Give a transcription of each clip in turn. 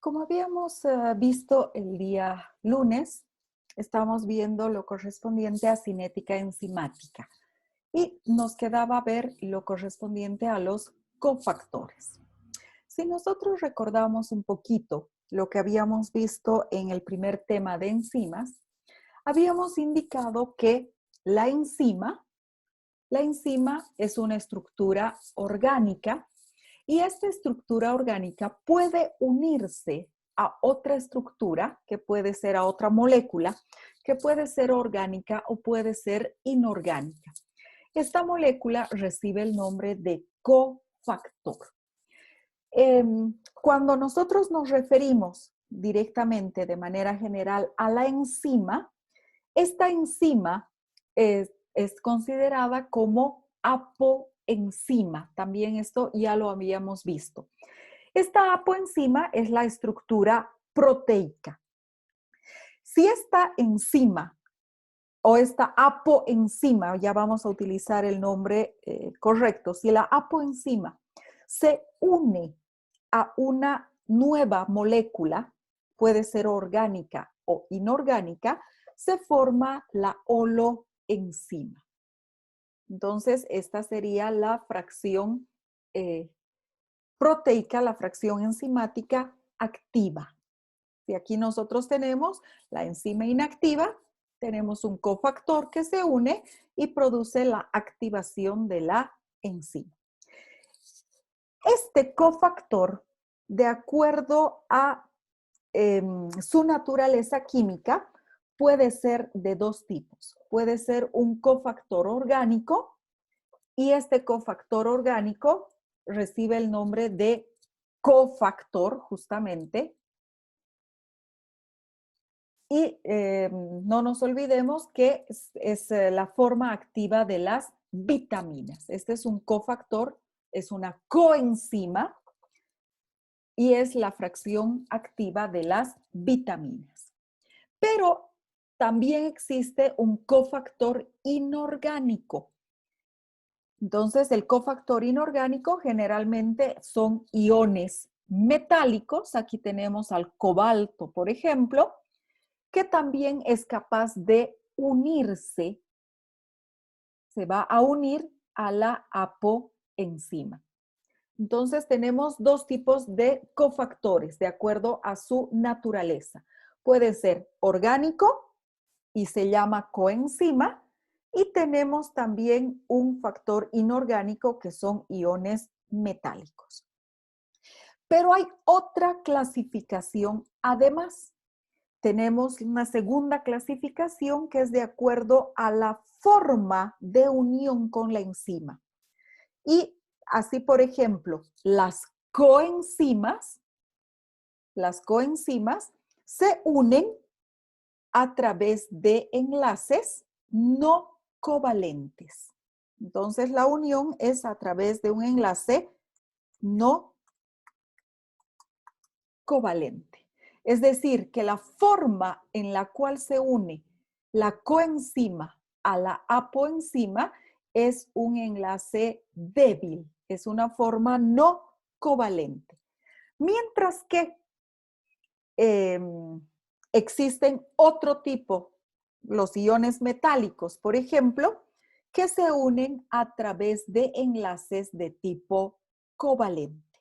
Como habíamos visto el día lunes, estamos viendo lo correspondiente a cinética enzimática y nos quedaba ver lo correspondiente a los cofactores. Si nosotros recordamos un poquito lo que habíamos visto en el primer tema de enzimas, habíamos indicado que la enzima es una estructura orgánica y esta estructura orgánica puede unirse a otra estructura, que puede ser a otra molécula, que puede ser orgánica o puede ser inorgánica. Esta molécula recibe el nombre de cofactor. Cuando nosotros nos referimos directamente, de manera general, a la enzima, esta enzima es considerada como apoenzima. También esto ya lo habíamos visto. Esta apoenzima es la estructura proteica. Si esta enzima o esta apoenzima, ya vamos a utilizar el nombre correcto, si la apoenzima se une a una nueva molécula, puede ser orgánica o inorgánica, se forma la holoenzima. Entonces, esta sería la fracción proteica, la fracción enzimática activa. Y aquí nosotros tenemos la enzima inactiva, tenemos un cofactor que se une y produce la activación de la enzima. Este cofactor, de acuerdo a su naturaleza química, puede ser de dos tipos. Puede ser un cofactor orgánico y este cofactor orgánico recibe el nombre de cofactor, justamente. Y no nos olvidemos que es la forma activa de las vitaminas. Este es un cofactor, es una coenzima y es la fracción activa de las vitaminas. Pero también existe un cofactor inorgánico. Entonces, el cofactor inorgánico generalmente son iones metálicos. Aquí tenemos al cobalto, por ejemplo, que también es capaz de unirse, se va a unir a la apoenzima. Entonces, tenemos dos tipos de cofactores de acuerdo a su naturaleza. Puede ser orgánico y se llama coenzima, y tenemos también un factor inorgánico que son iones metálicos. Pero hay otra clasificación además. Tenemos una segunda clasificación que es de acuerdo a la forma de unión con la enzima. Y así, por ejemplo, las coenzimas se unen a través de enlaces no covalentes. Entonces, la unión es a través de un enlace no covalente. Es decir, que la forma en la cual se une la coenzima a la apoenzima es un enlace débil, es una forma no covalente. Mientras que existen otro tipo, los iones metálicos, por ejemplo, que se unen a través de enlaces de tipo covalente.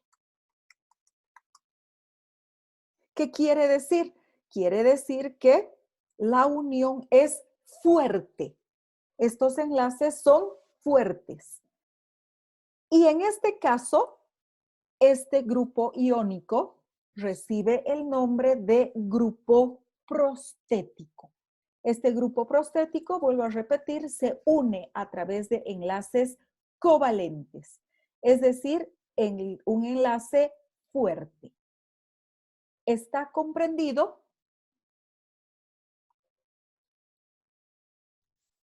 ¿Qué quiere decir? Quiere decir que la unión es fuerte. Estos enlaces son fuertes. Y en este caso, este grupo iónico recibe el nombre de grupo prostético. Este grupo prostético, vuelvo a repetir, se une a través de enlaces covalentes, es decir, en un enlace fuerte. ¿Está comprendido?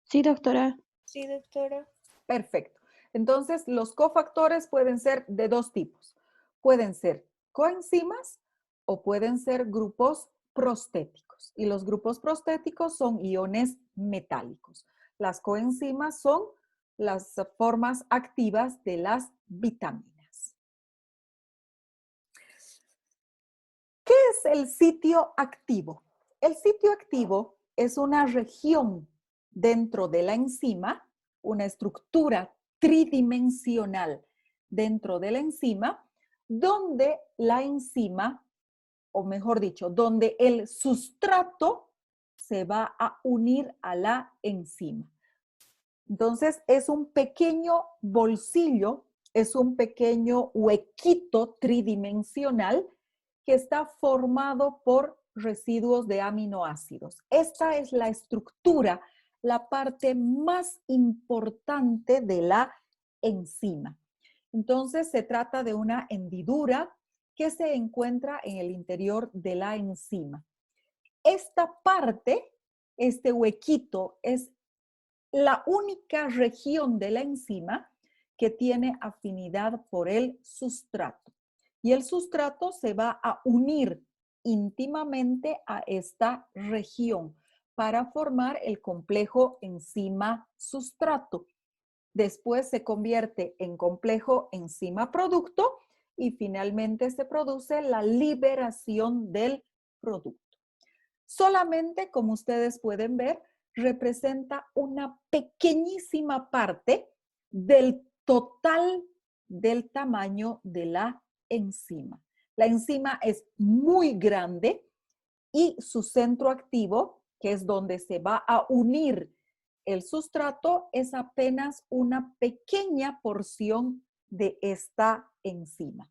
Sí, doctora. Sí, doctora. Perfecto. Entonces, los cofactores pueden ser de dos tipos. Pueden ser coenzimas o pueden ser grupos prostéticos. Y los grupos prostéticos son iones metálicos. Las coenzimas son las formas activas de las vitaminas. ¿Qué el sitio activo? El sitio activo es una región dentro de la enzima, una estructura tridimensional dentro de la enzima, donde la enzima, o mejor dicho, donde el sustrato se va a unir a la enzima. Entonces, es un pequeño bolsillo, es un pequeño huequito tridimensional que está formado por residuos de aminoácidos. Esta es la estructura, la parte más importante de la enzima. Entonces, se trata de una hendidura que se encuentra en el interior de la enzima. Esta parte, este huequito, es la única región de la enzima que tiene afinidad por el sustrato. Y el sustrato se va a unir íntimamente a esta región para formar el complejo enzima-sustrato. Después se convierte en complejo enzima-producto y finalmente se produce la liberación del producto. Solamente, como ustedes pueden ver, representa una pequeñísima parte del total del tamaño de la enzima. La enzima es muy grande y su centro activo, que es donde se va a unir el sustrato, es apenas una pequeña porción de esta enzima.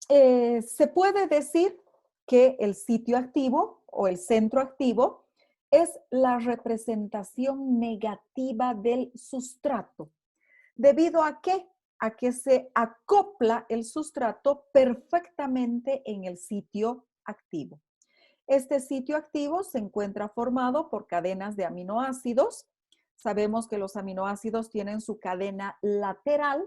Se puede decir que el sitio activo o el centro activo es la representación negativa del sustrato. ¿Debido a qué? A que se acopla el sustrato perfectamente en el sitio activo. Este sitio activo se encuentra formado por cadenas de aminoácidos. Sabemos que los aminoácidos tienen su cadena lateral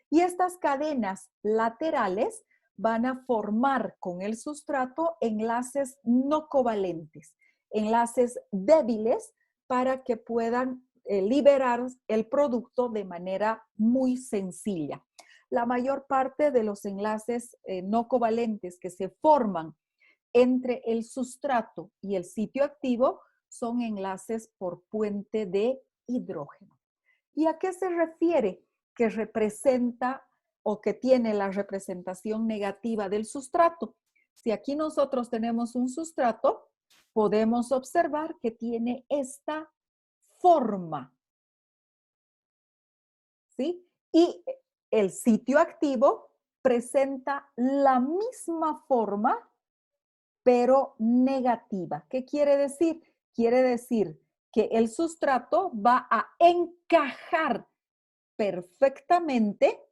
y estas cadenas laterales van a formar con el sustrato enlaces no covalentes, enlaces débiles para que puedan liberar el producto de manera muy sencilla. La mayor parte de los enlaces no covalentes que se forman entre el sustrato y el sitio activo son enlaces por puente de hidrógeno. ¿Y a qué se refiere que representa o que tiene la representación negativa del sustrato? Si aquí nosotros tenemos un sustrato, podemos observar que tiene esta forma, ¿sí? Y el sitio activo presenta la misma forma, pero negativa. ¿Qué quiere decir? Quiere decir que el sustrato va a encajar perfectamente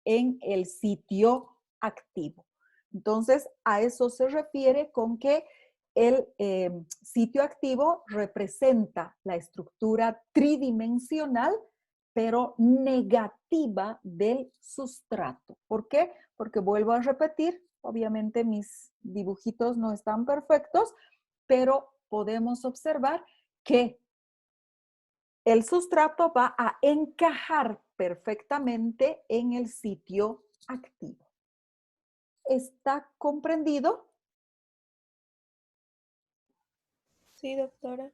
en el sitio activo. Entonces, a eso se refiere con que el sitio activo representa la estructura tridimensional, pero negativa del sustrato. ¿Por qué? Porque vuelvo a repetir, obviamente mis dibujitos no están perfectos, pero podemos observar que el sustrato va a encajar perfectamente en el sitio activo. ¿Está comprendido? Sí, doctora.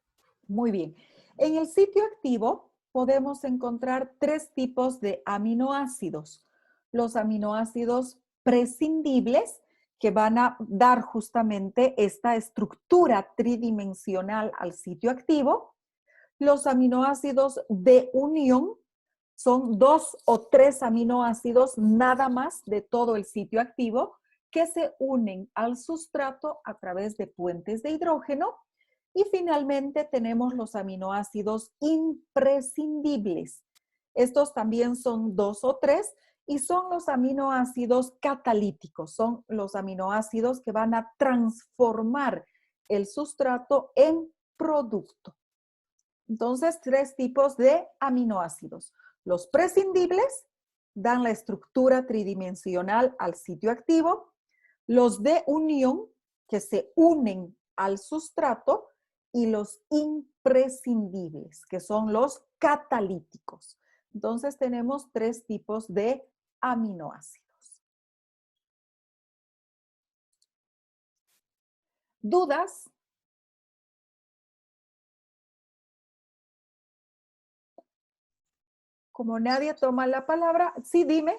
Muy bien. En el sitio activo podemos encontrar tres tipos de aminoácidos. Los aminoácidos prescindibles, que van a dar justamente esta estructura tridimensional al sitio activo. Los aminoácidos de unión son 2 o 3 aminoácidos nada más de todo el sitio activo que se unen al sustrato a través de puentes de hidrógeno. Y finalmente tenemos los aminoácidos imprescindibles. Estos también son 2 o 3 y son los aminoácidos catalíticos. Son los aminoácidos que van a transformar el sustrato en producto. Entonces, tres tipos de aminoácidos. Los prescindibles dan la estructura tridimensional al sitio activo. Los de unión, que se unen al sustrato. Y los imprescindibles, que son los catalíticos. Entonces, tenemos tres tipos de aminoácidos. ¿Dudas? Como nadie toma la palabra, sí, dime.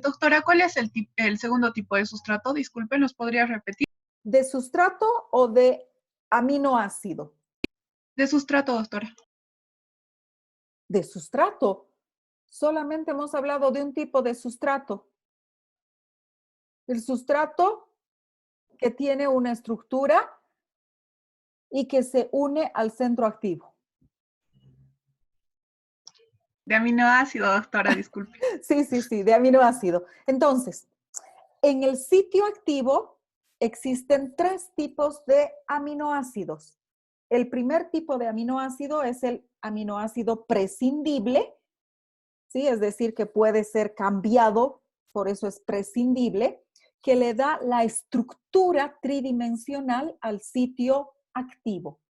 Doctora, ¿cuál es el segundo tipo de sustrato? Disculpe, ¿nos podría repetir? ¿De sustrato o de aminoácido? De sustrato, doctora. De sustrato. Solamente hemos hablado de un tipo de sustrato. El sustrato que tiene una estructura y que se une al centro activo. De aminoácido, doctora, disculpe. Sí, de aminoácido. Entonces, en el sitio activo existen 3 tipos de aminoácidos. El primer tipo de aminoácido es el aminoácido prescindible, ¿sí? Es decir, que puede ser cambiado, por eso es prescindible, que le da la estructura tridimensional al sitio activo.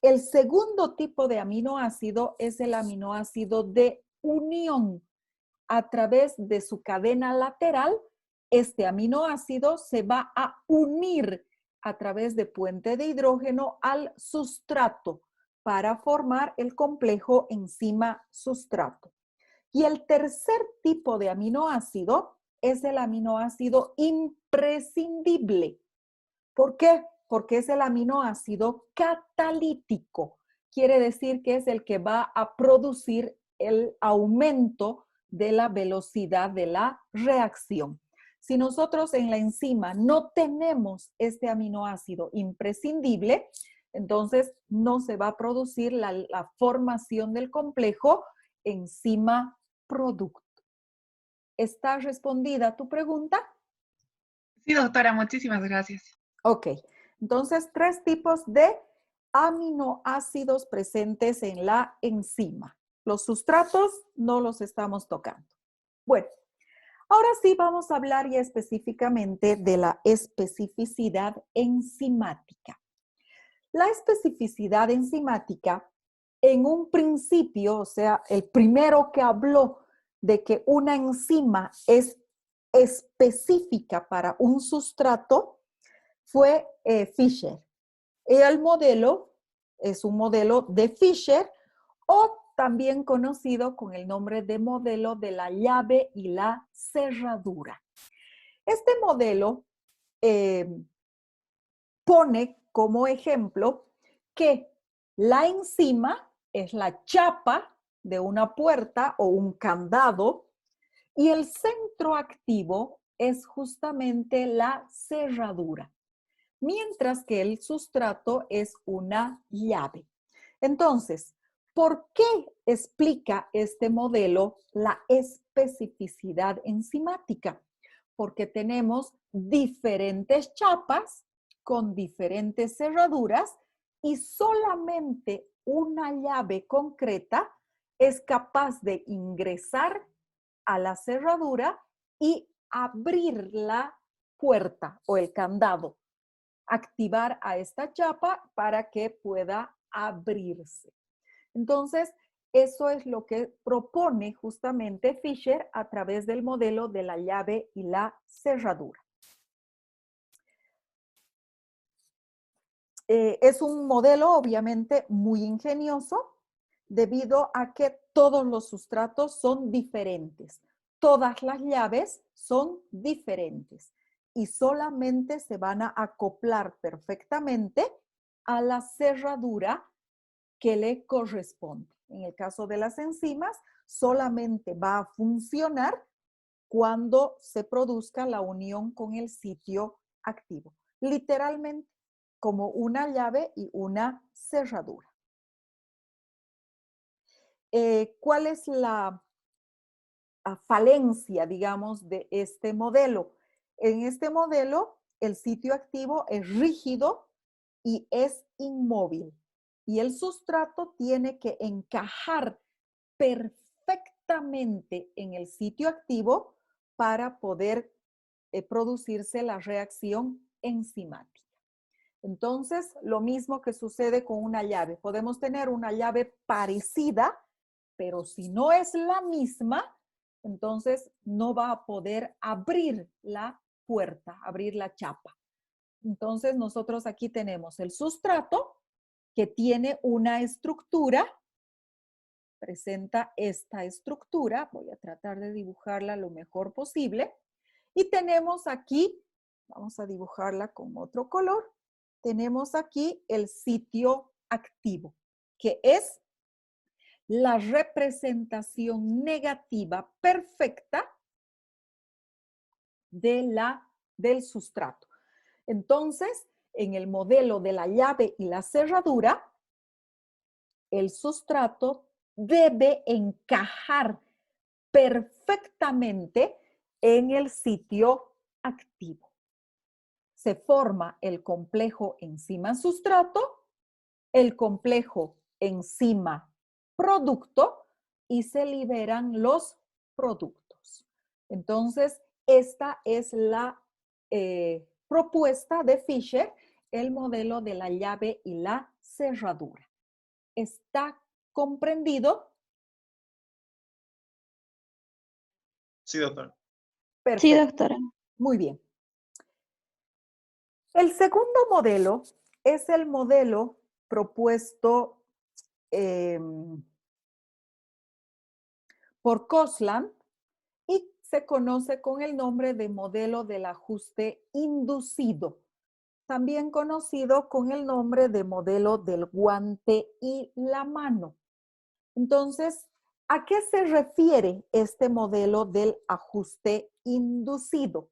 El segundo tipo de aminoácido es el aminoácido de unión. A través de su cadena lateral, este aminoácido se va a unir a través de puente de hidrógeno al sustrato para formar el complejo enzima-sustrato. Y el tercer tipo de aminoácido es el aminoácido imprescindible. ¿Por qué? Porque es el aminoácido catalítico. Quiere decir que es el que va a producir el aumento de la velocidad de la reacción. Si nosotros en la enzima no tenemos este aminoácido imprescindible, entonces no se va a producir la formación del complejo enzima-producto. ¿Está respondida tu pregunta? Sí, doctora, muchísimas gracias. Ok, entonces 3 tipos de aminoácidos presentes en la enzima. Los sustratos no los estamos tocando. Bueno, ahora sí vamos a hablar ya específicamente de la especificidad enzimática. La especificidad enzimática, en un principio, o sea, el primero que habló de que una enzima es específica para un sustrato, fue Fischer. El modelo es un modelo de Fischer o también conocido con el nombre de modelo de la llave y la cerradura. Este modelo pone como ejemplo que la enzima es la chapa de una puerta o un candado y el centro activo es justamente la cerradura, mientras que el sustrato es una llave. Entonces, ¿por qué explica este modelo la especificidad enzimática? Porque tenemos diferentes chapas con diferentes cerraduras y solamente una llave concreta es capaz de ingresar a la cerradura y abrir la puerta o el candado, activar a esta chapa para que pueda abrirse. Entonces, eso es lo que propone justamente Fischer a través del modelo de la llave y la cerradura. Es un modelo obviamente muy ingenioso debido a que todos los sustratos son diferentes. Todas las llaves son diferentes y solamente se van a acoplar perfectamente a la cerradura que le corresponde. En el caso de las enzimas, solamente va a funcionar cuando se produzca la unión con el sitio activo. Literalmente, como una llave y una cerradura. ¿Cuál es la falencia, digamos, de este modelo? En este modelo, el sitio activo es rígido y es inmóvil. Y el sustrato tiene que encajar perfectamente en el sitio activo para poder producirse la reacción enzimática. Entonces, lo mismo que sucede con una llave. Podemos tener una llave parecida, pero si no es la misma, entonces no va a poder abrir la puerta, abrir la chapa. Entonces, nosotros aquí tenemos el sustrato que tiene una estructura, presenta esta estructura. Voy a tratar de dibujarla lo mejor posible. Y tenemos aquí, vamos a dibujarla con otro color, tenemos aquí el sitio activo, que es la representación negativa perfecta del sustrato. Entonces, en el modelo de la llave y la cerradura, el sustrato debe encajar perfectamente en el sitio activo. Se forma el complejo enzima-sustrato, el complejo enzima-producto y se liberan los productos. Entonces, esta es la propuesta de Fischer, el modelo de la llave y la cerradura. ¿Está comprendido? Sí, doctora. Perfecto. Sí, doctora. Muy bien. El segundo modelo es el modelo propuesto por Kosland y se conoce con el nombre de modelo del ajuste inducido, también conocido con el nombre de modelo del guante y la mano. Entonces, ¿a qué se refiere este modelo del ajuste inducido?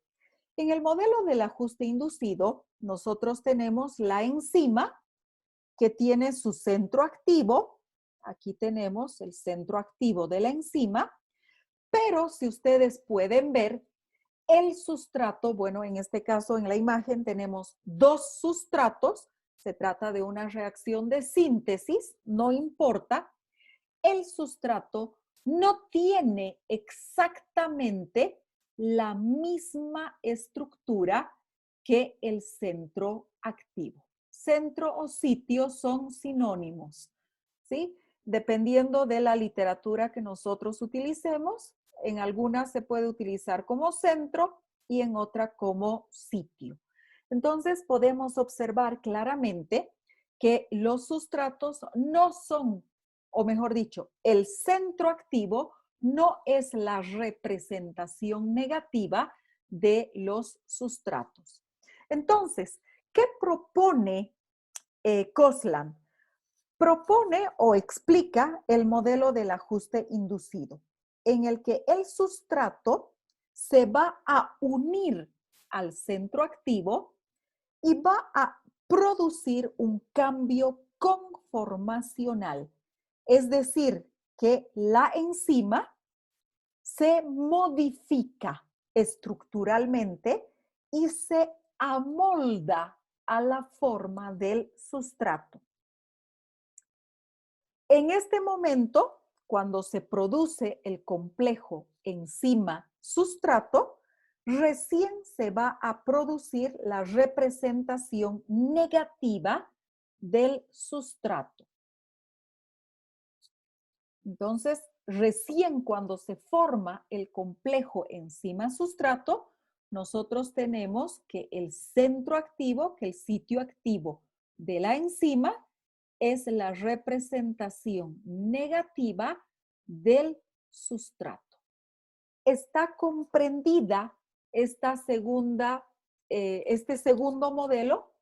En el modelo del ajuste inducido, nosotros tenemos la enzima que tiene su centro activo. Aquí tenemos el centro activo de la enzima, pero si ustedes pueden ver, el sustrato, bueno, en este caso en la imagen tenemos dos sustratos. Se trata de una reacción de síntesis, no importa. El sustrato no tiene exactamente la misma estructura que el centro activo. Centro o sitio son sinónimos, ¿sí? Dependiendo de la literatura que nosotros utilicemos, en algunas se puede utilizar como centro y en otra como sitio. Entonces podemos observar claramente que los sustratos no son, o mejor dicho, el centro activo no es la representación negativa de los sustratos. Entonces, ¿qué propone Kosland? Propone o explica el modelo del ajuste inducido, en el que el sustrato se va a unir al centro activo y va a producir un cambio conformacional. Es decir, que la enzima se modifica estructuralmente y se amolda a la forma del sustrato. En este momento, cuando se produce el complejo enzima-sustrato, recién se va a producir la representación negativa del sustrato. Entonces, recién cuando se forma el complejo enzima-sustrato, nosotros tenemos que el centro activo, que el sitio activo de la enzima, es la representación negativa del sustrato. ¿Está comprendida esta este segundo modelo?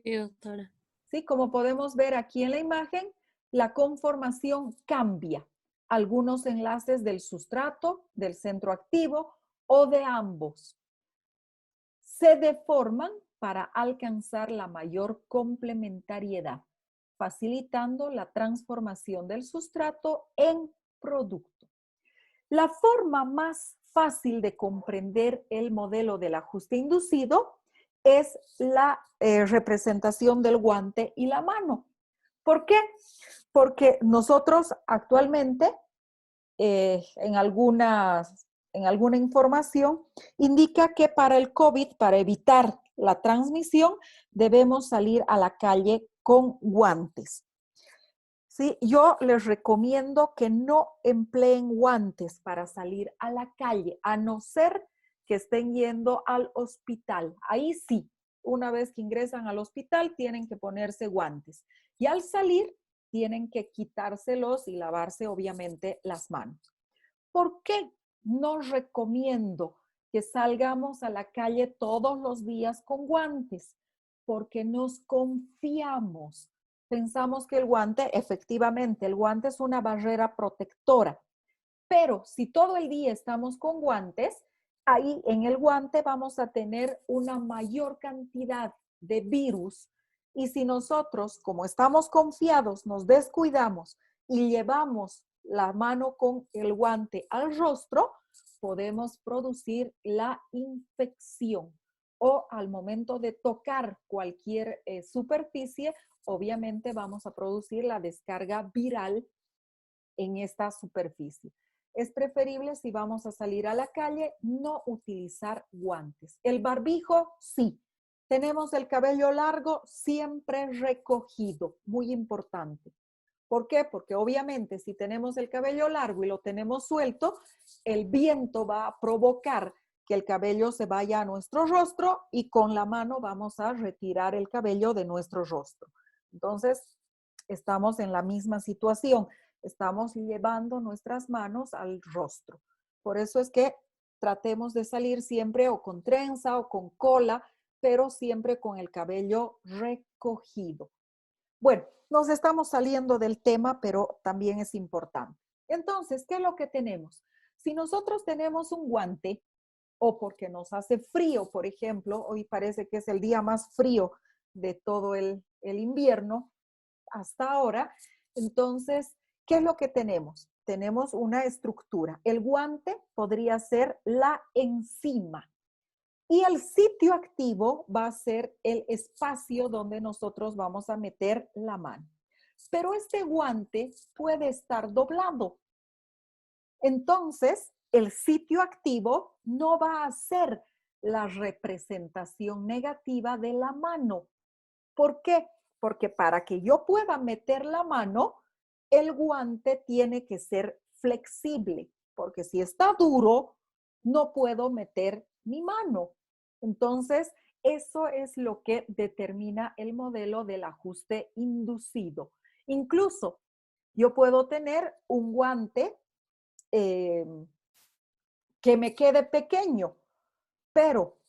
Sí, doctora. ¿Sí? Como podemos ver aquí en la imagen, la conformación cambia. Algunos enlaces del sustrato, del centro activo o de ambos se deforman para alcanzar la mayor complementariedad, facilitando la transformación del sustrato en producto. La forma más fácil de comprender el modelo del ajuste inducido es la representación del guante y la mano. ¿Por qué? Porque nosotros actualmente en alguna información indica que para el COVID, para evitar la transmisión, debemos salir a la calle con guantes. ¿Sí? Yo les recomiendo que no empleen guantes para salir a la calle, a no ser que estén yendo al hospital. Ahí sí, una vez que ingresan al hospital, tienen que ponerse guantes. Y al salir, tienen que quitárselos y lavarse, obviamente, las manos. ¿Por qué no recomiendo que salgamos a la calle todos los días con guantes? Porque nos confiamos. Pensamos que el guante, efectivamente, el guante es una barrera protectora. Pero si todo el día estamos con guantes, ahí en el guante vamos a tener una mayor cantidad de virus. Y si nosotros, como estamos confiados, nos descuidamos y llevamos la mano con el guante al rostro, podemos producir la infección. O al momento de tocar cualquier superficie, obviamente vamos a producir la descarga viral en esta superficie. Es preferible, si vamos a salir a la calle, no utilizar guantes. El barbijo, sí. Tenemos el cabello largo, siempre recogido, muy importante. ¿Por qué? Porque obviamente si tenemos el cabello largo y lo tenemos suelto, el viento va a provocar que el cabello se vaya a nuestro rostro y con la mano vamos a retirar el cabello de nuestro rostro. Entonces, estamos en la misma situación. Estamos llevando nuestras manos al rostro. Por eso es que tratemos de salir siempre o con trenza o con cola, pero siempre con el cabello recogido. Bueno, nos estamos saliendo del tema, pero también es importante. Entonces, ¿qué es lo que tenemos? Si nosotros tenemos un guante, o porque nos hace frío, por ejemplo, hoy parece que es el día más frío de todo el invierno hasta ahora, entonces, ¿qué es lo que tenemos? Tenemos una estructura. El guante podría ser la enzima. Y el sitio activo va a ser el espacio donde nosotros vamos a meter la mano. Pero este guante puede estar doblado. Entonces, el sitio activo no va a ser la representación negativa de la mano. ¿Por qué? Porque para que yo pueda meter la mano, el guante tiene que ser flexible, porque si está duro, no puedo meter mi mano. Entonces, eso es lo que determina el modelo del ajuste inducido. Incluso, yo puedo tener un guante que me quede pequeño, pero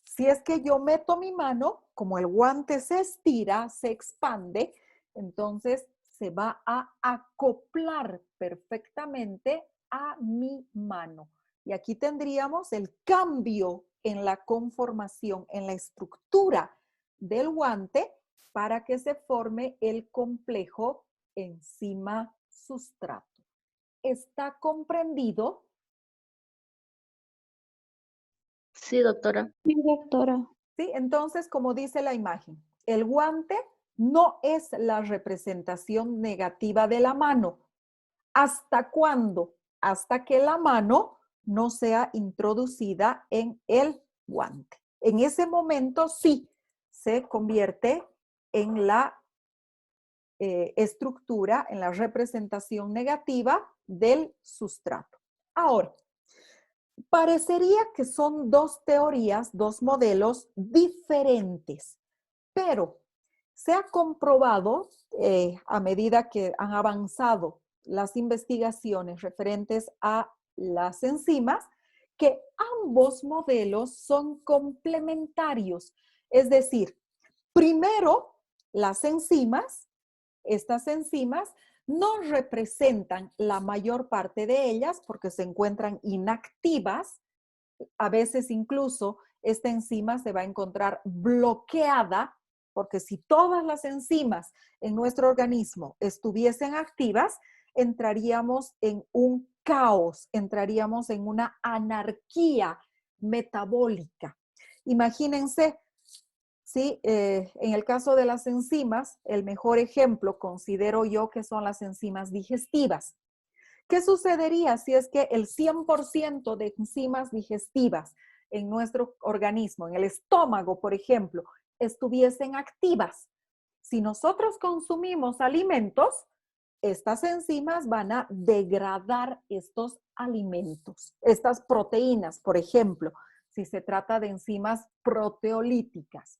si es que yo meto mi mano, como el guante se estira, se expande, entonces se va a acoplar perfectamente a mi mano. Y aquí tendríamos el cambio en la conformación, en la estructura del guante para que se forme el complejo enzima-sustrato. ¿Está comprendido? Sí, doctora. Sí, doctora. ¿Sí? Entonces, como dice la imagen, el guante no es la representación negativa de la mano. ¿Hasta cuándo? Hasta que la mano no sea introducida en el guante. En ese momento sí se convierte en la estructura, en la representación negativa del sustrato. Ahora, parecería que son dos teorías, dos modelos diferentes, pero se ha comprobado a medida que han avanzado las investigaciones referentes a las enzimas, que ambos modelos son complementarios. Es decir, primero, las enzimas, estas enzimas no representan la mayor parte de ellas porque se encuentran inactivas. A veces incluso esta enzima se va a encontrar bloqueada, porque si todas las enzimas en nuestro organismo estuviesen activas, entraríamos en un caos, entraríamos en una anarquía metabólica. Imagínense, ¿sí? En el caso de las enzimas, el mejor ejemplo considero yo que son las enzimas digestivas. ¿Qué sucedería si es que el 100% de enzimas digestivas en nuestro organismo, en el estómago, por ejemplo, estuviesen activas? Si nosotros consumimos alimentos, estas enzimas van a degradar estos alimentos, estas proteínas, por ejemplo. si se trata de enzimas proteolíticas.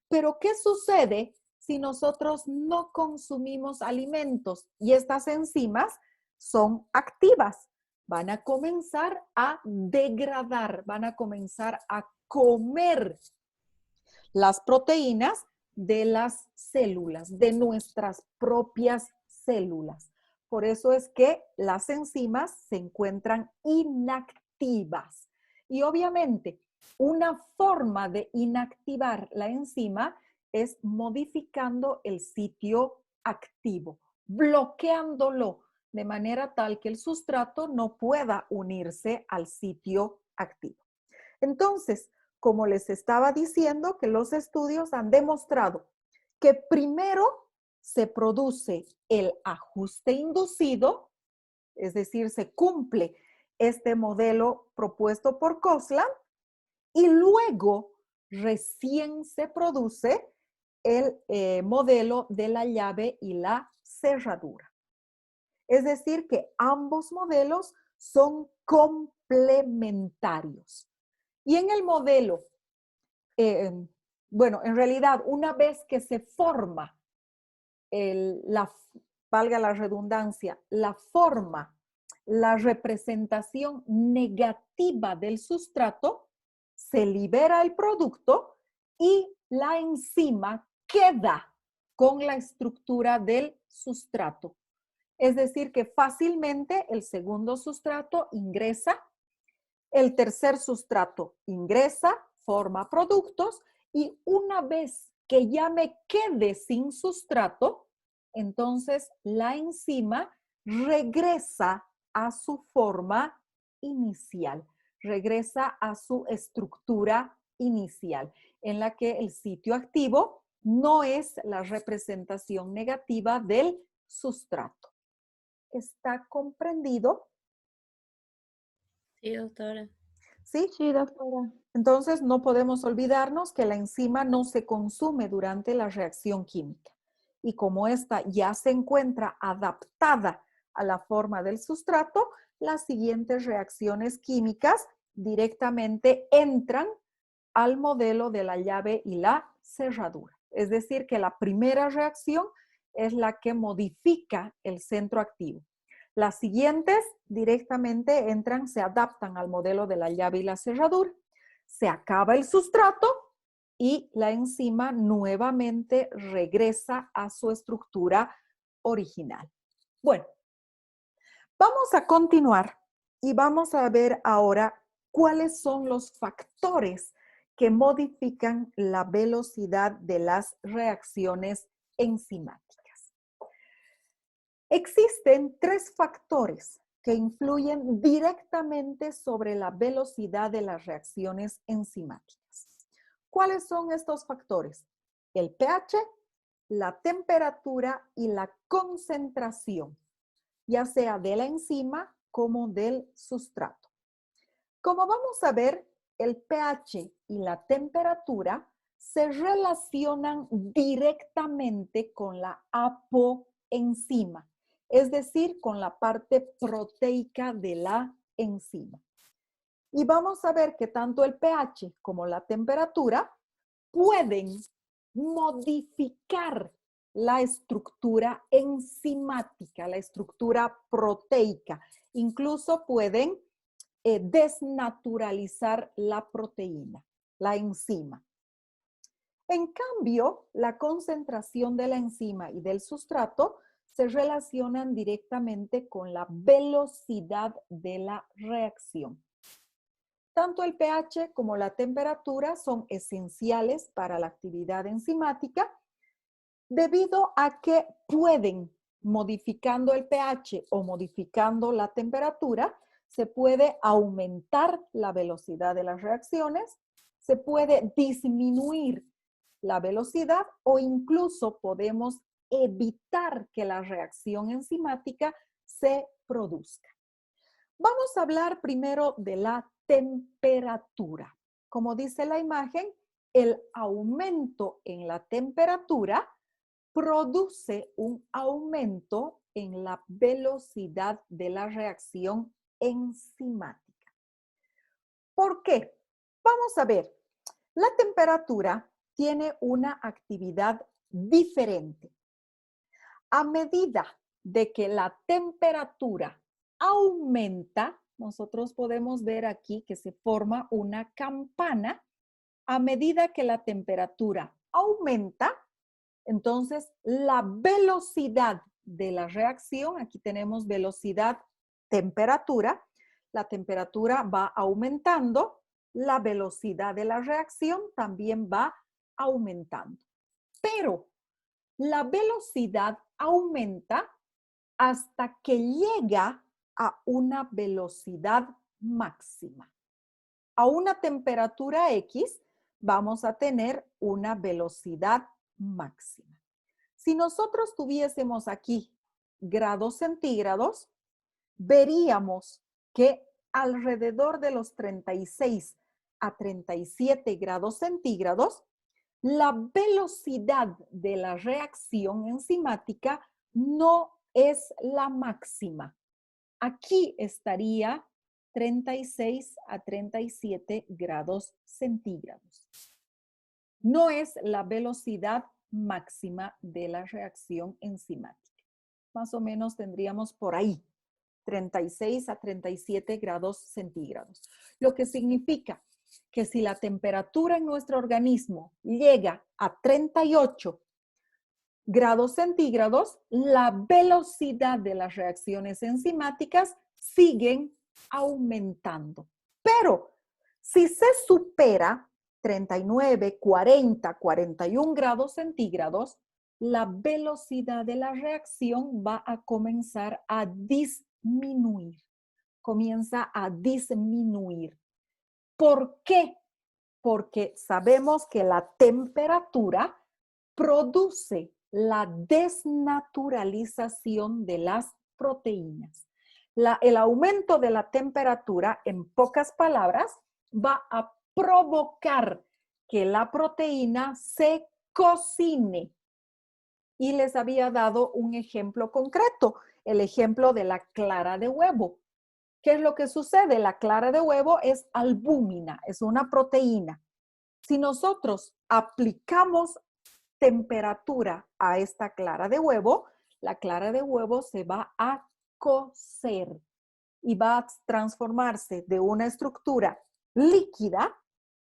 Pero, ¿qué sucede si nosotros no consumimos alimentos y estas enzimas son activas? Van a comenzar a degradar, van a comenzar a comer las proteínas de las células, de nuestras propias células. Por eso es que las enzimas se encuentran inactivas. Y obviamente, una forma de inactivar la enzima es modificando el sitio activo, bloqueándolo de manera tal que el sustrato no pueda unirse al sitio activo. Entonces, como les estaba diciendo, que los estudios han demostrado que primero se produce el ajuste inducido, es decir, se cumple este modelo propuesto por Kosland, y luego recién se produce el modelo de la llave y la cerradura. Es decir, que ambos modelos son complementarios. Y en el modelo, bueno, en realidad, una vez que se forma, valga la redundancia, la forma, la representación negativa del sustrato, se libera el producto y la enzima queda con la estructura del sustrato. Es decir, que fácilmente el segundo sustrato ingresa, el tercer sustrato ingresa, forma productos y una vez que ya me quede sin sustrato, entonces la enzima regresa a su forma inicial, regresa a su estructura inicial, en la que el sitio activo no es la representación negativa del sustrato. ¿Está comprendido? Sí, doctora. ¿Sí? Sí, doctora. Entonces, no podemos olvidarnos que la enzima no se consume durante la reacción química. Y como esta ya se encuentra adaptada a la forma del sustrato, las siguientes reacciones químicas directamente entran al modelo de la llave y la cerradura. Es decir, que la primera reacción es la que modifica el centro activo. Las siguientes directamente entran, se adaptan al modelo de la llave y la cerradura. Se acaba el sustrato y la enzima nuevamente regresa a su estructura original. Bueno, vamos a continuar y vamos a ver ahora cuáles son los factores que modifican la velocidad de las reacciones enzimáticas. Existen 3 factores que influyen directamente sobre la velocidad de las reacciones enzimáticas. ¿Cuáles son estos factores? El pH, la temperatura y la concentración, ya sea de la enzima como del sustrato. Como vamos a ver, el pH y la temperatura se relacionan directamente con la apoenzima, es decir, con la parte proteica de la enzima. Y vamos a ver que tanto el pH como la temperatura pueden modificar la estructura enzimática, la estructura proteica. Incluso pueden desnaturalizar la proteína, la enzima. En cambio, la concentración de la enzima y del sustrato se relacionan directamente con la velocidad de la reacción. Tanto el pH como la temperatura son esenciales para la actividad enzimática debido a que pueden, modificando el pH o modificando la temperatura, se puede aumentar la velocidad de las reacciones, se puede disminuir la velocidad o incluso podemos evitar que la reacción enzimática se produzca. Vamos a hablar primero de la temperatura. Como dice la imagen, el aumento en la temperatura produce un aumento en la velocidad de la reacción enzimática. ¿Por qué? Vamos a ver, la temperatura tiene una actividad diferente. A medida de que la temperatura aumenta, nosotros podemos ver aquí que se forma una campana. A medida que la temperatura aumenta, entonces la velocidad de la reacción, aquí tenemos velocidad, temperatura, la temperatura va aumentando, la velocidad de la reacción también va aumentando. Pero la velocidad aumenta hasta que llega a una velocidad máxima. A una temperatura X vamos a tener una velocidad máxima. Si nosotros tuviésemos aquí grados centígrados, veríamos que alrededor de los 36 a 37 grados centígrados, la velocidad de la reacción enzimática no es la máxima. Aquí estaría 36 a 37 grados centígrados. No es la velocidad máxima de la reacción enzimática. Más o menos tendríamos por ahí 36 a 37 grados centígrados. Lo que significa que si la temperatura en nuestro organismo llega a 38 grados centígrados, la velocidad de las reacciones enzimáticas siguen aumentando. Pero si se supera 39, 40, 41 grados centígrados, la velocidad de la reacción va a comenzar a disminuir. Comienza a disminuir. ¿Por qué? Porque sabemos que la temperatura produce la desnaturalización de las proteínas. El aumento de la temperatura, en pocas palabras, va a provocar que la proteína se cocine. Y les había dado un ejemplo concreto, el ejemplo de la clara de huevo. ¿Qué es lo que sucede? La clara de huevo es albúmina, es una proteína. Si nosotros aplicamos temperatura a esta clara de huevo, la clara de huevo se va a cocer y va a transformarse de una estructura líquida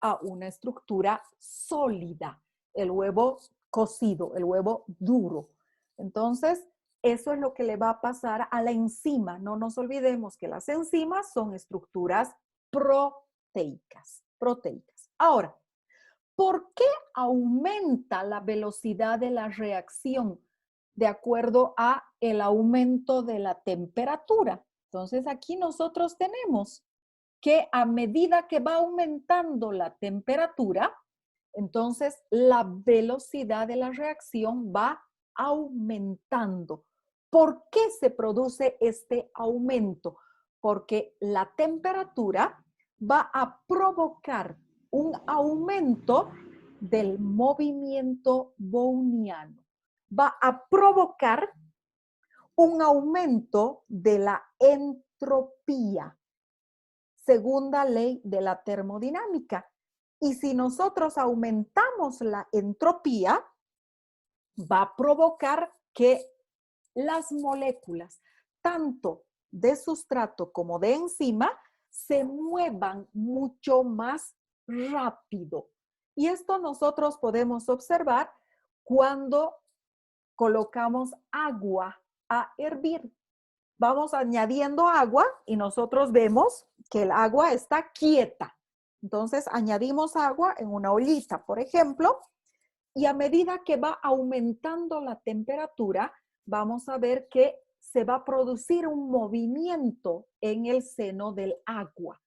a una estructura sólida. El huevo cocido, el huevo duro. Entonces, eso es lo que le va a pasar a la enzima. No nos olvidemos que las enzimas son estructuras proteicas. Ahora, ¿por qué aumenta la velocidad de la reacción de acuerdo a el aumento de la temperatura? Entonces, aquí nosotros tenemos que a medida que va aumentando la temperatura, entonces la velocidad de la reacción va aumentando. ¿Por qué se produce este aumento? Porque la temperatura va a provocar un aumento del movimiento browniano. Va a provocar un aumento de la entropía, segunda ley de la termodinámica. Y si nosotros aumentamos la entropía, va a provocar que las moléculas, tanto de sustrato como de enzima, se muevan mucho más rápido. Y esto nosotros podemos observar cuando colocamos agua a hervir. Vamos añadiendo agua y nosotros vemos que el agua está quieta. Entonces añadimos agua en una ollita, por ejemplo, y a medida que va aumentando la temperatura, vamos a ver que se va a producir un movimiento en el seno del agua.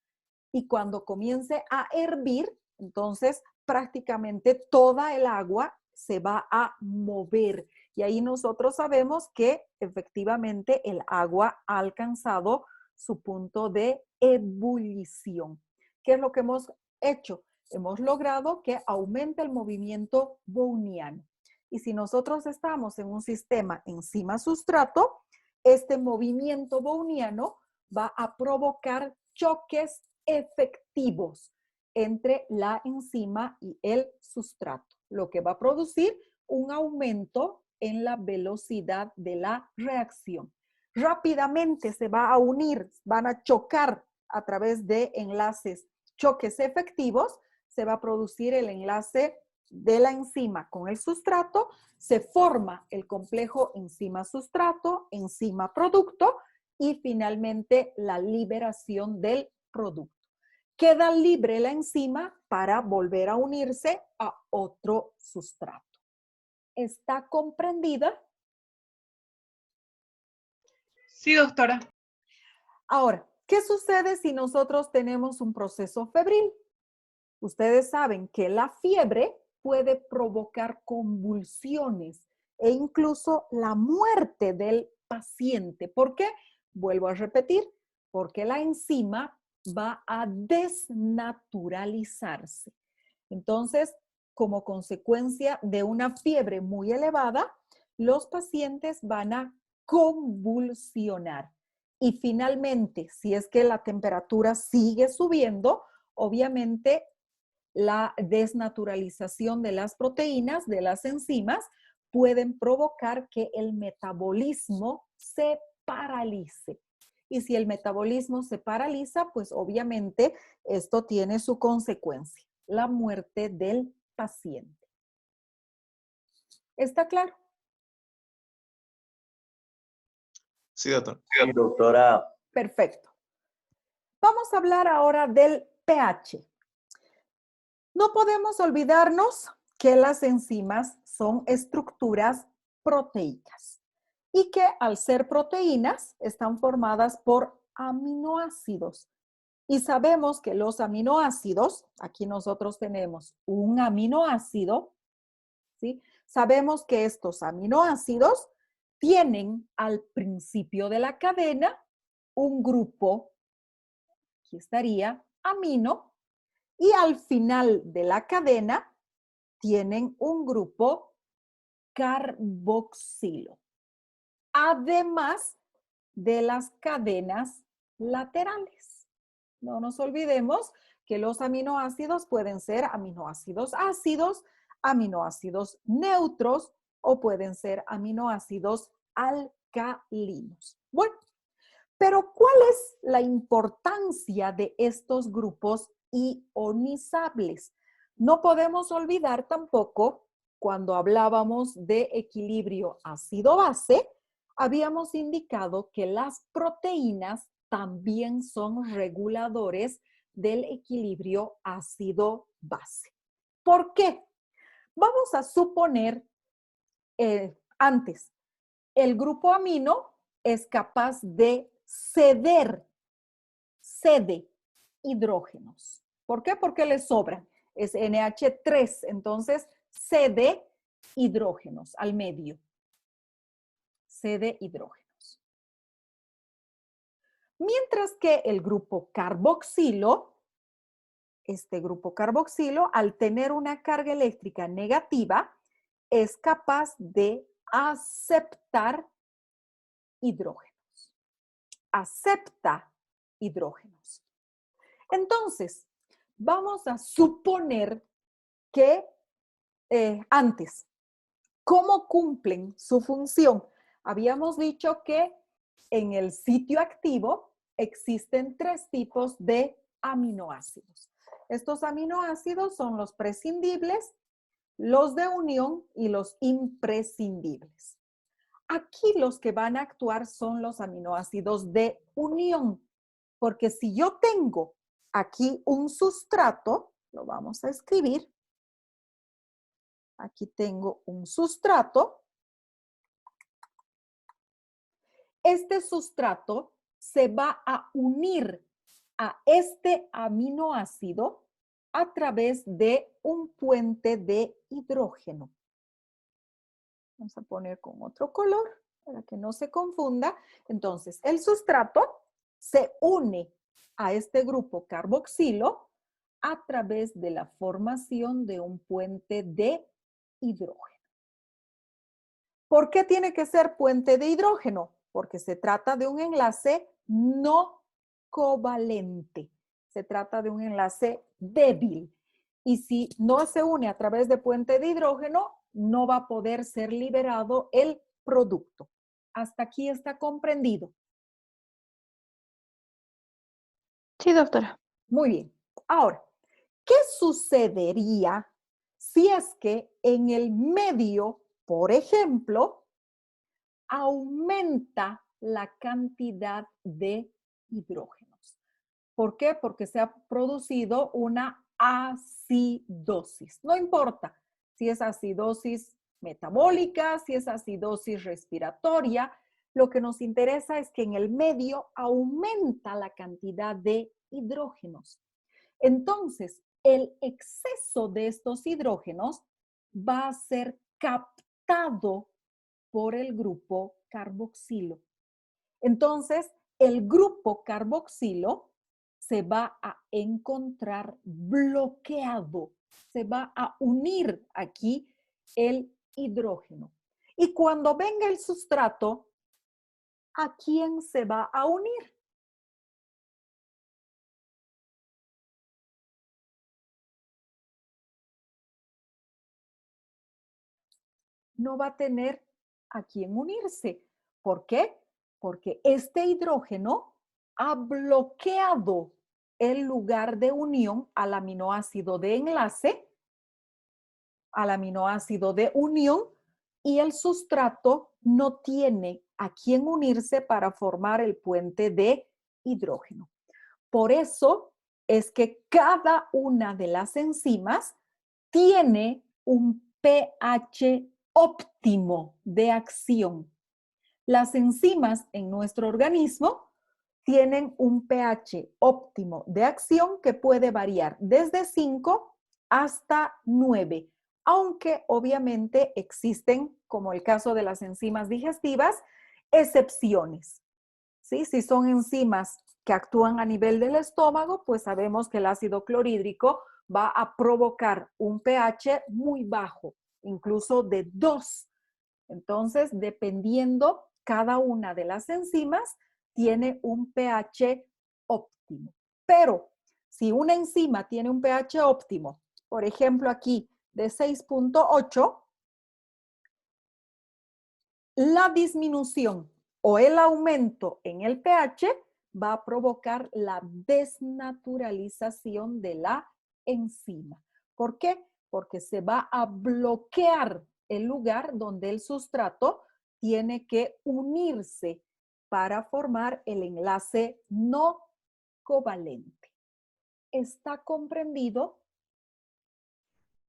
Y cuando comience a hervir, entonces prácticamente toda el agua se va a mover. Y ahí nosotros sabemos que efectivamente el agua ha alcanzado su punto de ebullición. ¿Qué es lo que hemos hecho? Hemos logrado que aumente el movimiento browniano. Y si nosotros estamos en un sistema enzima-sustrato, este movimiento browniano va a provocar choques efectivos. entre la enzima y el sustrato, lo que va a producir un aumento en la velocidad de la reacción. Rápidamente se va a unir, van a chocar a través de enlaces, choques efectivos, se va a producir el enlace de la enzima con el sustrato, se forma el complejo enzima-sustrato, enzima-producto y finalmente la liberación del producto. Queda libre la enzima para volver a unirse a otro sustrato. ¿Está comprendida? Sí, doctora. Ahora, ¿qué sucede si nosotros tenemos un proceso febril? Ustedes saben que la fiebre puede provocar convulsiones e incluso la muerte del paciente. ¿Por qué? Vuelvo a repetir, porque la enzima va a desnaturalizarse. Entonces, como consecuencia de una fiebre muy elevada, los pacientes van a convulsionar. Y finalmente, si es que la temperatura sigue subiendo, obviamente la desnaturalización de las proteínas, de las enzimas, pueden provocar que el metabolismo se paralice. Y si el metabolismo se paraliza, pues obviamente esto tiene su consecuencia, la muerte del paciente. ¿Está claro? Sí, doctor. Sí, doctora. Perfecto. Vamos a hablar ahora del pH. No podemos olvidarnos que las enzimas son estructuras proteicas y que al ser proteínas están formadas por aminoácidos. Y sabemos que los aminoácidos, aquí nosotros tenemos un aminoácido, ¿sí? Sabemos que estos aminoácidos tienen al principio de la cadena un grupo, aquí estaría amino, y al final de la cadena tienen un grupo carboxilo, además de las cadenas laterales. No nos olvidemos que los aminoácidos pueden ser aminoácidos ácidos, aminoácidos neutros o pueden ser aminoácidos alcalinos. Bueno, pero ¿cuál es la importancia de estos grupos ionizables? No podemos olvidar tampoco, cuando hablábamos de equilibrio ácido-base, habíamos indicado que las proteínas también son reguladores del equilibrio ácido-base. ¿Por qué? Vamos a suponer, antes, el grupo amino es capaz de cede hidrógenos. ¿Por qué? Porque le sobran. Es NH3, entonces cede hidrógenos al medio. Cede hidrógenos. Mientras que el grupo carboxilo, este grupo carboxilo, al tener una carga eléctrica negativa, es capaz de aceptar hidrógenos. Acepta hidrógenos. Entonces, vamos a suponer que antes, ¿cómo cumplen su función? Habíamos dicho que en el sitio activo existen 3 tipos de aminoácidos. Estos aminoácidos son los prescindibles, los de unión y los imprescindibles. Aquí los que van a actuar son los aminoácidos de unión, porque si yo tengo aquí un sustrato, lo vamos a escribir. Aquí tengo un sustrato. Este sustrato se va a unir a este aminoácido a través de un puente de hidrógeno. Vamos a poner con otro color para que no se confunda. Entonces, el sustrato se une a este grupo carboxilo a través de la formación de un puente de hidrógeno. ¿Por qué tiene que ser puente de hidrógeno? Porque se trata de un enlace no covalente. Se trata de un enlace débil. Y si no se une a través de puente de hidrógeno, no va a poder ser liberado el producto. Hasta aquí está comprendido. Sí, doctora. Muy bien. Ahora, ¿qué sucedería si es que en el medio, por ejemplo, aumenta la cantidad de hidrógenos? ¿Por qué? Porque se ha producido una acidosis. No importa si es acidosis metabólica, si es acidosis respiratoria. Lo que nos interesa es que en el medio aumenta la cantidad de hidrógenos. Entonces, el exceso de estos hidrógenos va a ser captado por el grupo carboxilo. Entonces, el grupo carboxilo se va a encontrar bloqueado, se va a unir aquí el hidrógeno. Y cuando venga el sustrato, ¿a quién se va a unir? No va a tener a quién unirse. ¿Por qué? Porque este hidrógeno ha bloqueado el lugar de unión al aminoácido de enlace, al aminoácido de unión, y el sustrato no tiene a quién unirse para formar el puente de hidrógeno. Por eso es que cada una de las enzimas tiene un pH óptimo de acción. Las enzimas en nuestro organismo tienen un pH óptimo de acción que puede variar desde 5 hasta 9, aunque obviamente existen, como el caso de las enzimas digestivas, excepciones. ¿Sí? Si son enzimas que actúan a nivel del estómago, pues sabemos que el ácido clorhídrico va a provocar un pH muy bajo, incluso de 2. Entonces, dependiendo, cada una de las enzimas tiene un pH óptimo. Pero si una enzima tiene un pH óptimo, por ejemplo aquí de 6.8, la disminución o el aumento en el pH va a provocar la desnaturalización de la enzima. ¿Por qué? Porque se va a bloquear el lugar donde el sustrato tiene que unirse para formar el enlace no covalente. ¿Está comprendido?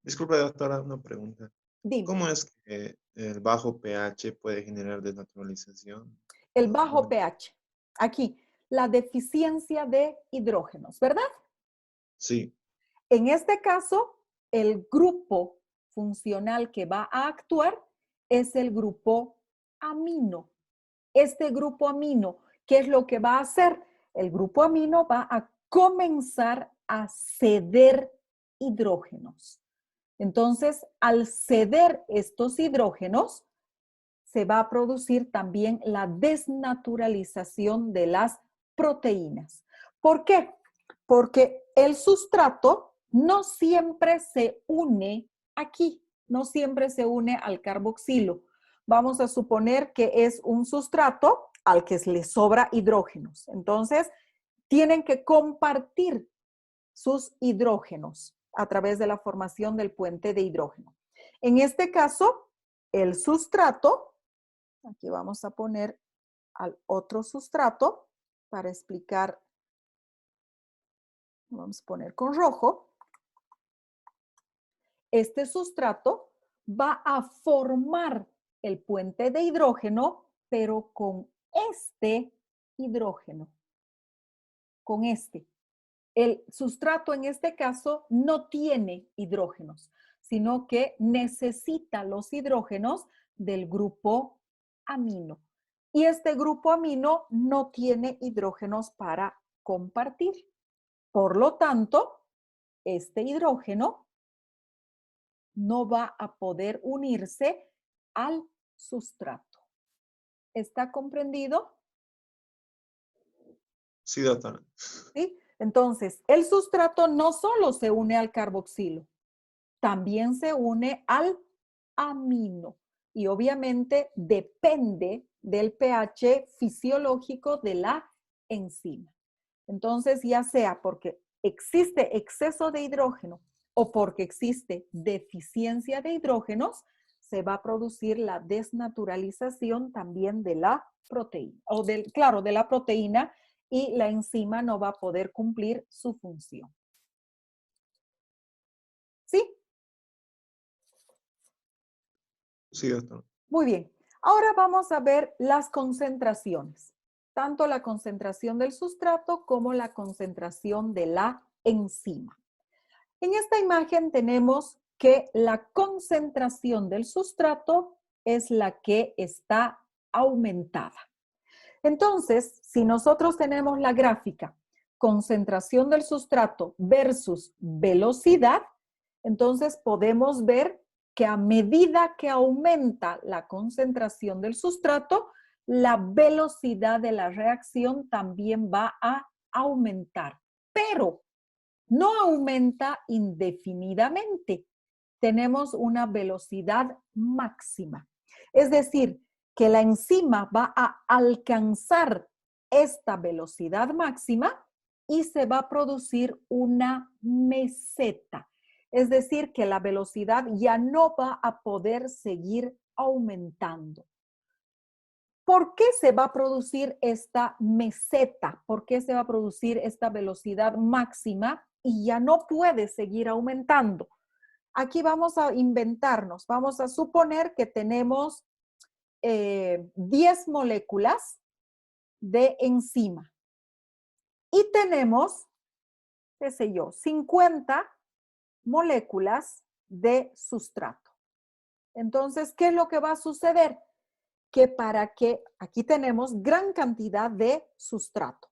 Disculpe, doctora, una pregunta. Dime. ¿Cómo es que el bajo pH puede generar desnaturalización? El bajo pH. Aquí, la deficiencia de hidrógenos, ¿verdad? Sí, En este caso, el grupo funcional que va a actuar es el grupo amino. Este grupo amino, ¿qué es lo que va a hacer? El grupo amino va a comenzar a ceder hidrógenos. Entonces, al ceder estos hidrógenos, se va a producir también la desnaturalización de las proteínas. ¿Por qué? Porque el sustrato no siempre se une aquí, no siempre se une al carboxilo. Vamos a suponer que es un sustrato al que le sobra hidrógenos. Entonces, tienen que compartir sus hidrógenos a través de la formación del puente de hidrógeno. En este caso, el sustrato, aquí vamos a poner al otro sustrato para explicar, vamos a poner con rojo. Este sustrato va a formar el puente de hidrógeno, pero con este hidrógeno, con este. El sustrato en este caso no tiene hidrógenos, sino que necesita los hidrógenos del grupo amino. Y este grupo amino no tiene hidrógenos para compartir. Por lo tanto, este hidrógeno no va a poder unirse al sustrato. ¿Está comprendido? sí, doctora. ¿Sí? Entonces, el sustrato no solo se une al carboxilo, también se une al amino. Y obviamente depende del pH fisiológico de la enzima. Entonces, ya sea porque existe exceso de hidrógeno o porque existe deficiencia de hidrógenos, se va a producir la desnaturalización también de la proteína, o claro, de la proteína, y la enzima no va a poder cumplir su función. ¿Sí? Sí, doctor. Muy bien. Ahora vamos a ver las concentraciones, tanto la concentración del sustrato como la concentración de la enzima. En esta imagen tenemos que la concentración del sustrato es la que está aumentada. Entonces, si nosotros tenemos la gráfica concentración del sustrato versus velocidad, entonces podemos ver que a medida que aumenta la concentración del sustrato, la velocidad de la reacción también va a aumentar, pero no aumenta indefinidamente. Tenemos una velocidad máxima. Es decir, que la enzima va a alcanzar esta velocidad máxima y se va a producir una meseta. Es decir, que la velocidad ya no va a poder seguir aumentando. ¿Por qué se va a producir esta meseta? ¿Por qué se va a producir esta velocidad máxima y ya no puede seguir aumentando? Aquí vamos a inventarnos, vamos a suponer que tenemos 10 moléculas de enzima y tenemos, qué sé yo, 50 moléculas de sustrato. Entonces, ¿qué es lo que va a suceder? Que aquí tenemos gran cantidad de sustrato.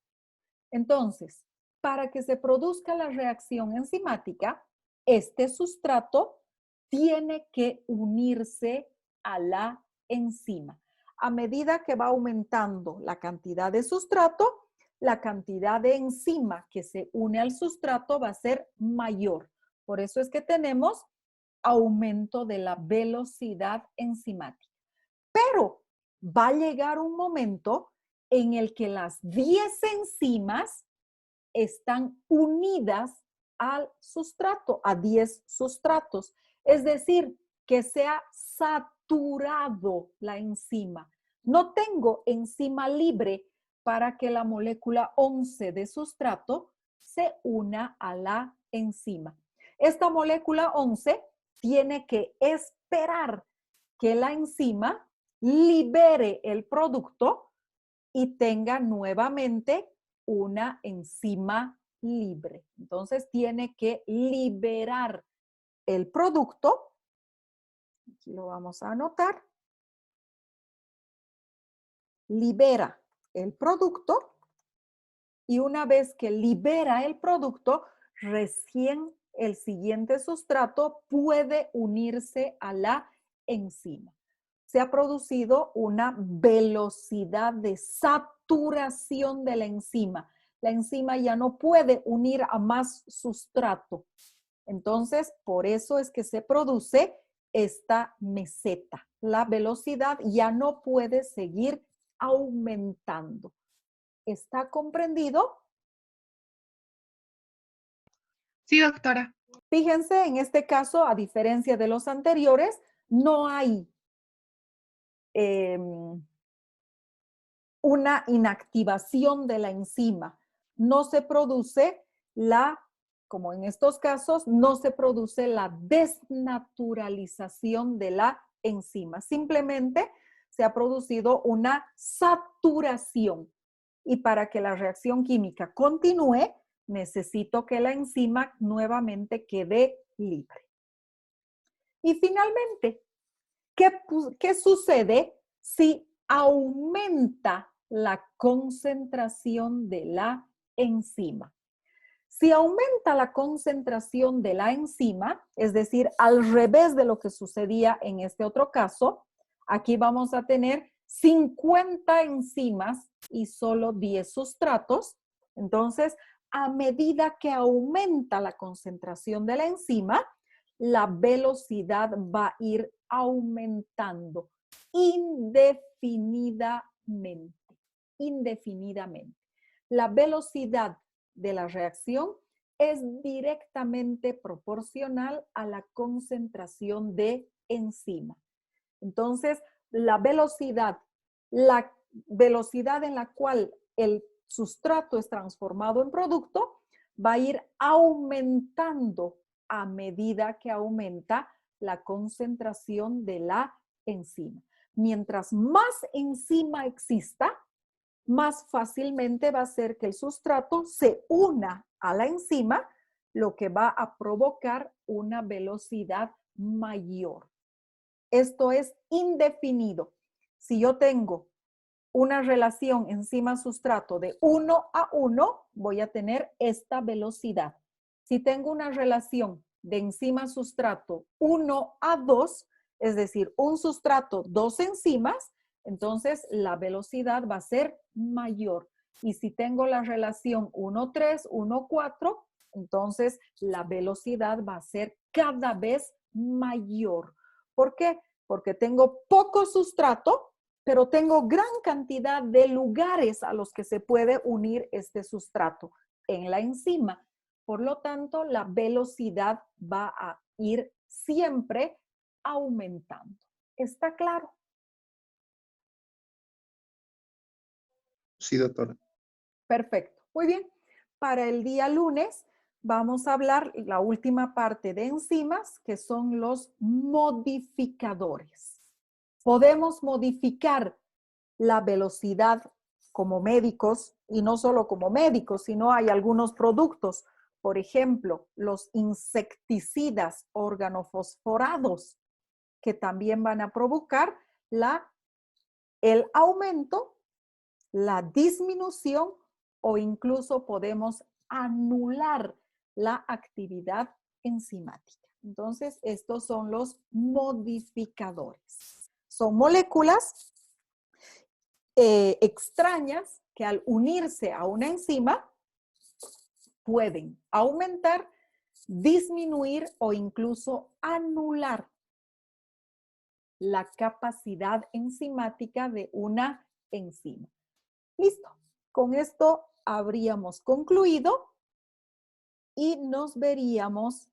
Entonces, para que se produzca la reacción enzimática, este sustrato tiene que unirse a la enzima. A medida que va aumentando la cantidad de sustrato, la cantidad de enzima que se une al sustrato va a ser mayor. Por eso es que tenemos aumento de la velocidad enzimática. Pero va a llegar un momento en el que las 10 enzimas están unidas al sustrato, a 10 sustratos. Es decir, que se ha saturado la enzima. No tengo enzima libre para que la molécula 11 de sustrato se una a la enzima. Esta molécula 11 tiene que esperar que la enzima libere el producto y tenga nuevamente una enzima libre. Entonces tiene que liberar el producto. Aquí lo vamos a anotar. Libera el producto y una vez que libera el producto, recién el siguiente sustrato puede unirse a la enzima. Se ha producido una velocidad de saturación de la enzima. La enzima ya no puede unir a más sustrato. Entonces, por eso es que se produce esta meseta. La velocidad ya no puede seguir aumentando. ¿Está comprendido? Sí, doctora. Fíjense, en este caso, a diferencia de los anteriores, no hay una inactivación de la enzima. No se produce como en estos casos, no se produce la desnaturalización de la enzima. Simplemente se ha producido una saturación. Y para que la reacción química continúe, necesito que la enzima nuevamente quede libre. Y finalmente, ¿qué sucede si aumenta la concentración de la enzima? Si aumenta la concentración de la enzima, es decir, al revés de lo que sucedía en este otro caso, aquí vamos a tener 50 enzimas y solo 10 sustratos. Entonces, a medida que aumenta la concentración de la enzima, la velocidad va a ir aumentando indefinidamente. Indefinidamente. La velocidad de la reacción es directamente proporcional a la concentración de enzima. Entonces, la velocidad en la cual el sustrato es transformado en producto va a ir aumentando a medida que aumenta la concentración de la enzima. Mientras más enzima exista, más fácilmente va a ser que el sustrato se una a la enzima, lo que va a provocar una velocidad mayor. Esto es indefinido. Si yo tengo una relación enzima-sustrato de 1 a 1, voy a tener esta velocidad. Si tengo una relación de enzima-sustrato 1 a 2, es decir, un sustrato, 2 enzimas, entonces la velocidad va a ser mayor. Y si tengo la relación 1,3, 1,4, entonces la velocidad va a ser cada vez mayor. ¿Por qué? Porque tengo poco sustrato, pero tengo gran cantidad de lugares a los que se puede unir este sustrato en la enzima. Por lo tanto, la velocidad va a ir siempre aumentando. ¿Está claro? Sí, doctora. Perfecto. Muy bien. Para el día lunes vamos a hablar la última parte de enzimas, que son los modificadores. Podemos modificar la velocidad como médicos, y no solo como médicos, sino hay algunos productos, por ejemplo, los insecticidas organofosforados, que también van a provocar el aumento, la disminución o incluso podemos anular la actividad enzimática. Entonces, estos son los modificadores. Son moléculas extrañas que al unirse a una enzima pueden aumentar, disminuir o incluso anular la capacidad enzimática de una enzima. Listo. Con esto habríamos concluido y nos veríamos